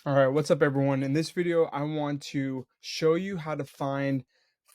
All right, what's up, everyone? In this video, I want to show you how to find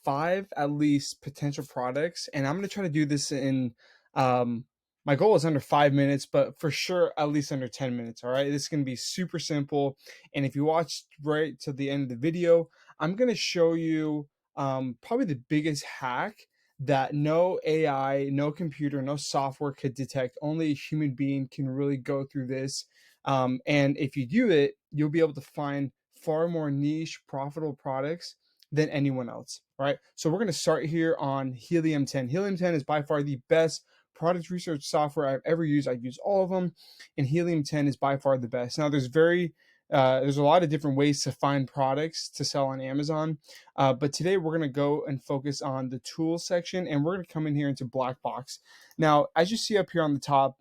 five at least potential products, and I'm going to try to do this in. My goal is under 5 minutes, but for sure at least under 10 minutes. All right, this is going to be super simple, and if you watch right to the end of the video, I'm going to show you probably the biggest hack that no AI, no computer, no software could detect. Only a human being can really go through this, and if you do it, you'll be able to find far more niche, profitable products than anyone else, right? So we're going to start here on Helium 10. Helium 10 is by far the best product research software I've ever used. I've used all of them, and Helium 10 is by far the best. Now, there's a lot of different ways to find products to sell on Amazon, but today we're going to go and focus on the tools section, and we're going to come in here into Black Box. Now, as you see up here on the top,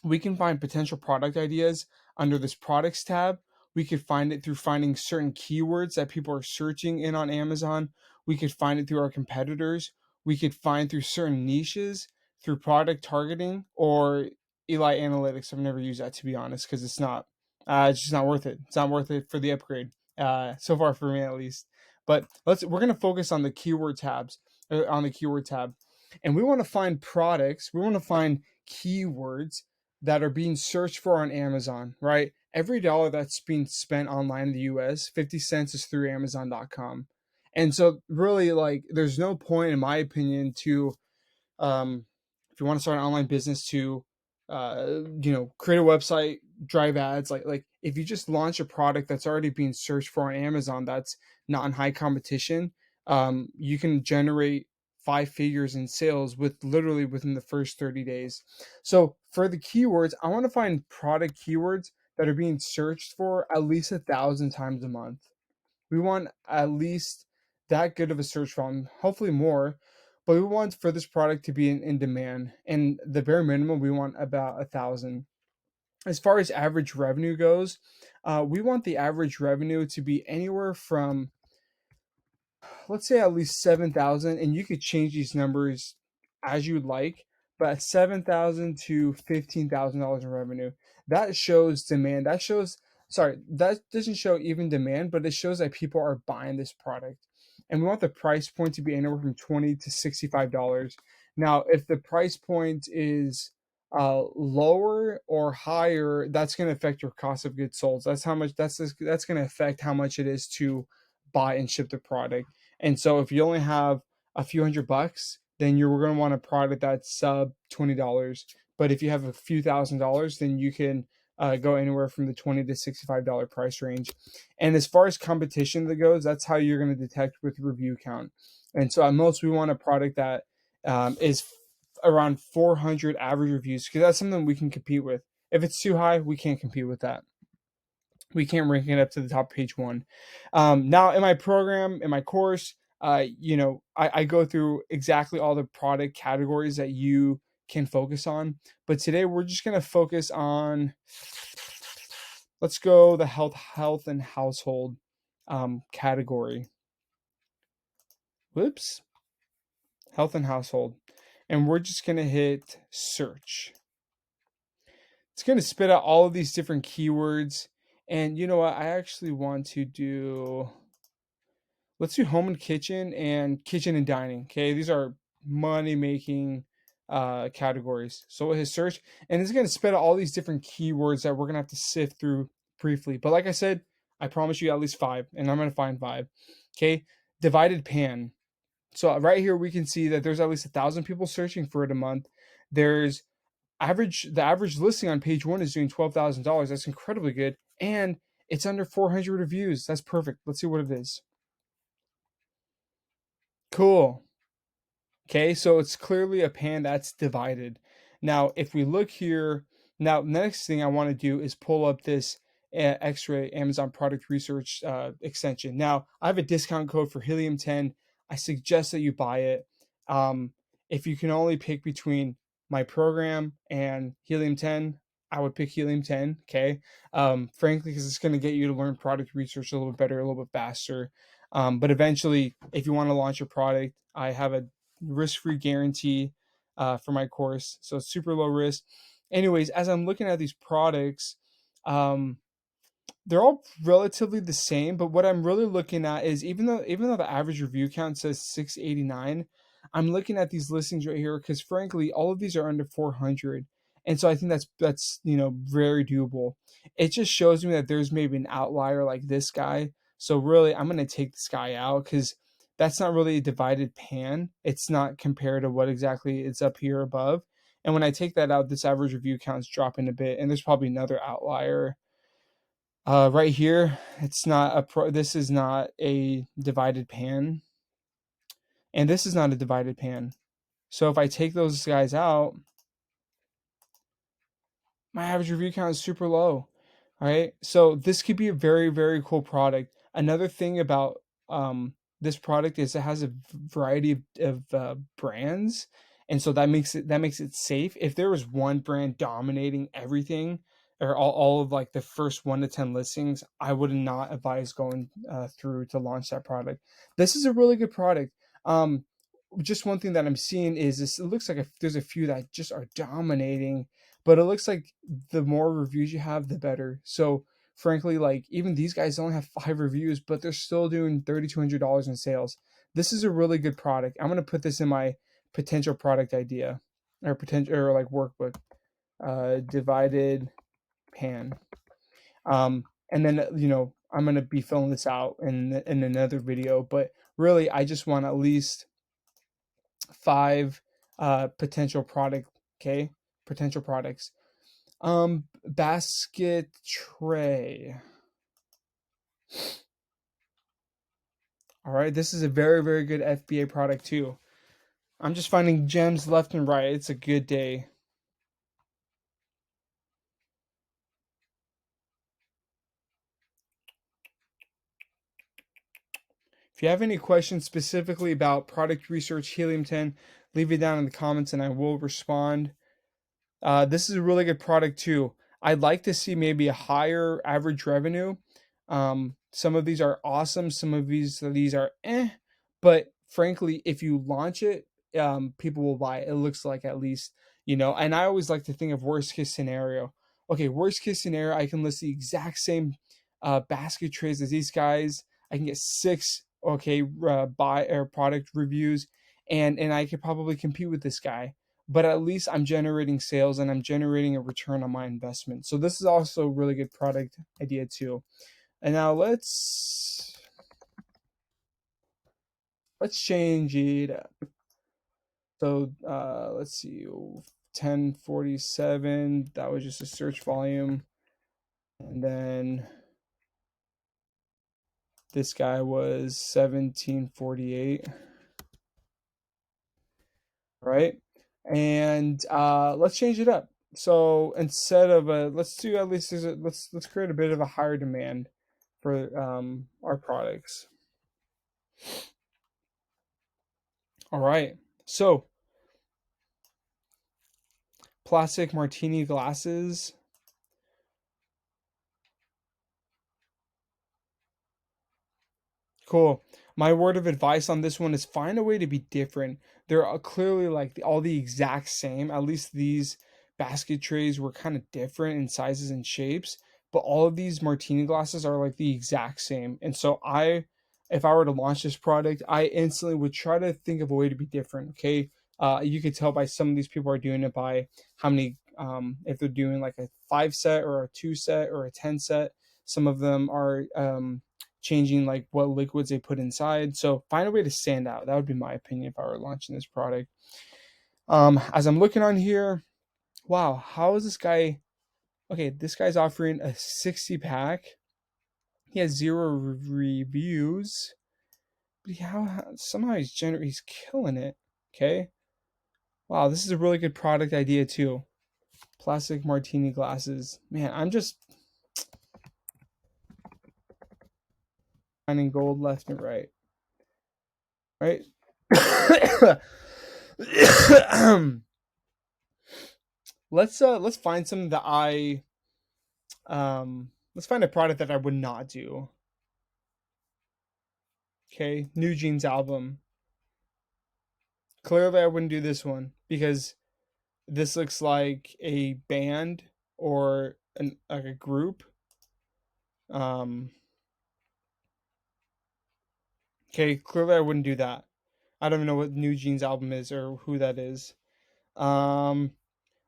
we can find potential product ideas under this products tab. We could find it through finding certain keywords that people are searching in on Amazon. We could find it through our competitors. We could find through certain niches, through product targeting, or Eli Analytics. I've never used that, to be honest, because it's just not worth it. It's not worth it for the upgrade. So far for me at least. But we're gonna focus on the keyword tabs, on the keyword tab, and we want to find products. We want to find keywords that are being searched for on Amazon, right? Every dollar that's being spent online in the US, 50 cents is through Amazon.com. And so, really, like, there's no point, in my opinion, to if you want to start an online business, to create a website, drive ads. Like if you just launch a product that's already being searched for on Amazon, that's not in high competition, you can generate five figures in sales with literally within the first 30 days. So for the keywords, I want to find product keywords that are being searched for at least 1,000 times a month. We want at least that good of a search volume, hopefully more, but we want for this product to be in demand. And the bare minimum, we want about 1,000. As far as average revenue goes, we want the average revenue to be anywhere from, let's say, at least 7,000, and you could change these numbers as you'd like, but 7,000 to $15,000 in revenue. That shows demand. That doesn't show even demand, but it shows that people are buying this product. And we want the price point to be anywhere from $20 to $65. Now, if the price point is lower or higher, that's going to affect your cost of goods sold. That's going to affect how much it is to buy and ship the product. And so if you only have a few $100, then you're going to want a product that's sub $20. But if you have a few $1,000s, then you can go anywhere from the $20 to $65 price range. And as far as competition that goes, that's how you're going to detect with review count. And so at most, we want a product that is around 400 average reviews, because that's something we can compete with. If it's too high, we can't compete with that. We can't rank it up to the top page one. Now, in my program, in my course, I go through exactly all the product categories that you can focus on. But today we're just going to focus on, let's go the health and household category. Whoops. Health and household. And we're just going to hit search. It's going to spit out all of these different keywords. And you know what? I actually want to let's do home and kitchen and dining. Okay. These are money making categories. So we'll hit search, and it's going to spit out all these different keywords that we're going to have to sift through briefly. But like I said, I promise you at least five, and I'm going to find five. Okay. Divided pan. So right here, we can see that there's at least 1,000 people searching for it a month. There's the average listing on page one is doing $12,000. That's incredibly good. And it's under 400 reviews. That's perfect. Let's see what it is. Cool. Okay, so it's clearly a pan that's divided. Now, if we look here, now the next thing I want to do is pull up this X-Ray Amazon Product Research extension. Now, I have a discount code for Helium 10. I suggest that you buy it. If you can only pick between my program and Helium 10, I would pick Helium 10. Okay, frankly, because it's going to get you to learn product research a little better, a little bit faster. But eventually, if you want to launch a product, I have a risk-free guarantee for my course, so it's super low risk. Anyways, as I'm looking at these products, um, they're all relatively the same, but what I'm really looking at is even though the average review count says 689, I'm looking at these listings right here because frankly, all of these are under 400. And so I think that's very doable. It just shows me that there's maybe an outlier like this guy. So really, I'm gonna take this guy out because that's not really a divided pan. It's not compared to what exactly is up here above. And when I take that out, this average review count is dropping a bit, and there's probably another outlier right here. It's not this is not a divided pan, and this is not a divided pan. So if I take those guys out, my average review count is super low. All right. So this could be a very, very cool product. Another thing about this product is it has a variety of brands. And so that makes it safe. If there was one brand dominating everything, or all of like the first 1 to 10 listings, I would not advise going through to launch that product. This is a really good product. Just one thing that I'm seeing is this, it looks like there's a few that just are dominating, but it looks like the more reviews you have, the better. So frankly, like even these guys only have 5 reviews, but they're still doing $3,200 in sales. This is a really good product. I'm gonna put this in my potential product idea or potential or like workbook. Divided pan. And then I'm gonna be filling this out in another video, but really I just want at least 5 potential product. Okay, potential products. Basket tray. All right, this is a very, very good FBA product too. I'm just finding gems left and right. It's a good day. If you have any questions specifically about product research Helium 10, leave it down in the comments and I will respond. This is a really good product too. I'd like to see maybe a higher average revenue. Some of these are awesome. Some of these are but frankly, if you launch it, people will buy it. It looks like at least, and I always like to think of worst case scenario. Okay, worst case scenario, I can list the exact same basket trays as these guys. I can get 6 buy or product reviews, and I could probably compete with this guy, but at least I'm generating sales and I'm generating a return on my investment. So this is also a really good product idea too. And now let's change it up. So let's see, 1047. That was just a search volume, and then this guy was 1748. Right? And let's change it up. So instead of let's do at least let's create a bit of a higher demand for our products. All right. So plastic martini glasses. Cool. My word of advice on this one is find a way to be different. They're clearly like all the exact same. At least these basket trays were kind of different in sizes and shapes, but all of these martini glasses are like the exact same. And so if I were to launch this product, I instantly would try to think of a way to be different. Okay. You could tell by some of these people are doing it by how many, if they're doing like a 5 set or a 2 set or a 10 set. Some of them are, changing like what liquids they put inside. So find a way to stand out. That would be my opinion if I were launching this product. As I'm looking on here, wow, how is this guy? Okay, this guy's offering a 60 pack. He has 0 reviews, but somehow he's killing it. Okay, wow, this is a really good product idea too. Plastic martini glasses. Man, I'm just finding gold left and right. Right. Let's find something that let's find a product that I would not do. Okay, New Jeans album. Clearly I wouldn't do this one because this looks like a band or like a group. Okay, clearly I wouldn't do that. I don't even know what New Jeans album is or who that is. Um,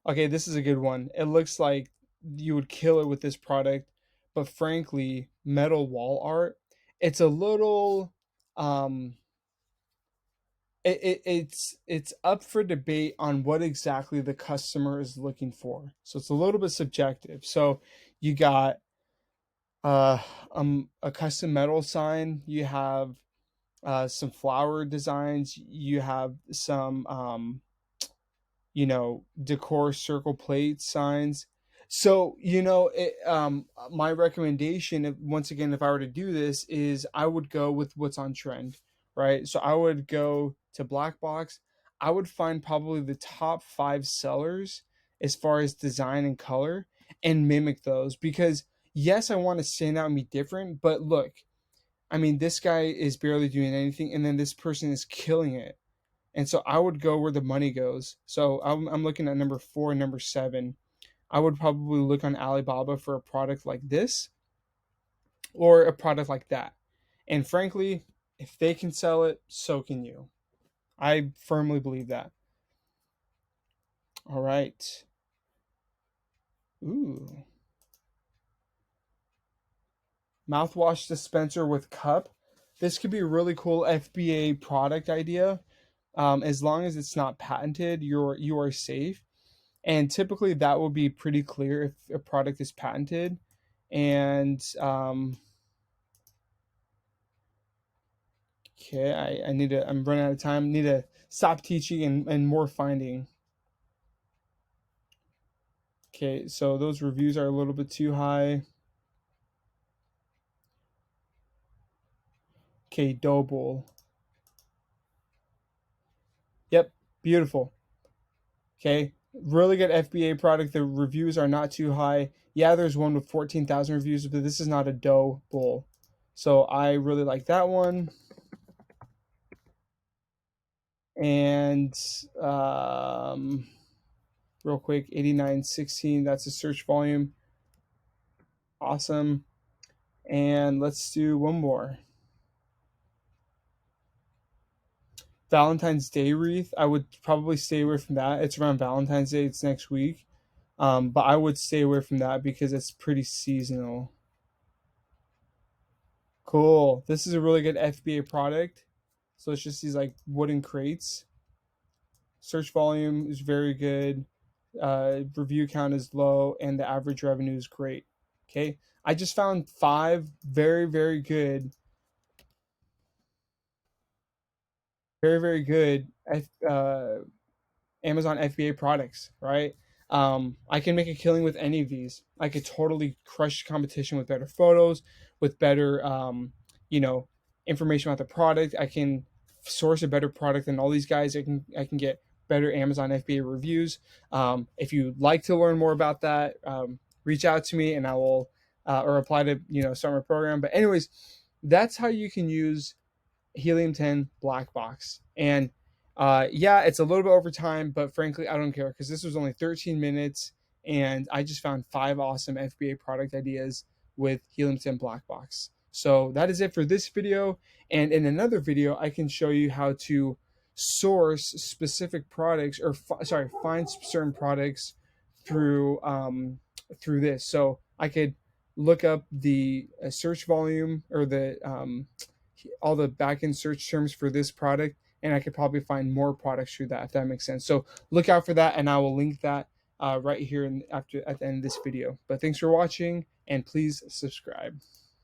okay, this is a good one. It looks like you would kill it with this product, but frankly, metal wall art, it's a little um it's up for debate on what exactly the customer is looking for. So it's a little bit subjective. So you got uh a custom metal sign, you have some flower designs, you have some decor circle plate signs. So, my recommendation, once again, if I were to do this, is I would go with what's on trend, right? So I would go to Black Box. I would find probably the top 5 sellers as far as design and color and mimic those because, yes, I want to stand out and be different, but look, I mean, this guy is barely doing anything, and then this person is killing it. And so I would go where the money goes. So I'm looking at number 4 and number 7. I would probably look on Alibaba for a product like this or a product like that. And frankly, if they can sell it, so can you. I firmly believe that. All right. Ooh. Mouthwash dispenser with cup. This could be a really cool FBA product idea. As long as it's not patented, you are safe. And typically that will be pretty clear if a product is patented. And okay, I'm running out of time. Need to stop teaching and more finding. Okay, so those reviews are a little bit too high. Okay, dough bowl. Yep, beautiful. Okay, really good FBA product. The reviews are not too high. Yeah, there's one with 14,000 reviews, but this is not a dough bowl. So I really like that one. And real quick, 8916, that's the search volume. Awesome. And let's do one more. Valentine's Day wreath. I would probably stay away from that. It's around Valentine's Day. It's next week. But I would stay away from that because it's pretty seasonal. Cool. This is a really good FBA product. So it's just these like wooden crates. Search volume is very good. Review count is low, and the average revenue is great. Okay. I just found 5 very, very good, very, very good Amazon FBA products, right? I can make a killing with any of these. I could totally crush competition with better photos, with better, information about the product. I can source a better product than all these guys. I can get better Amazon FBA reviews. If you'd like to learn more about that, reach out to me and I will, or apply to start my program. But anyways, that's how you can use Helium 10 black box. And yeah, it's a little bit over time, but frankly, I don't care because this was only 13 minutes and I just found 5 awesome FBA product ideas with Helium 10 black box. So that is it for this video. And in another video, I can show you how to source specific products or find certain products through through this. So I could look up the search volume or the all the backend search terms for this product, and I could probably find more products through that if that makes sense. So look out for that, and I will link that right here at the end of this video. But thanks for watching, and please subscribe.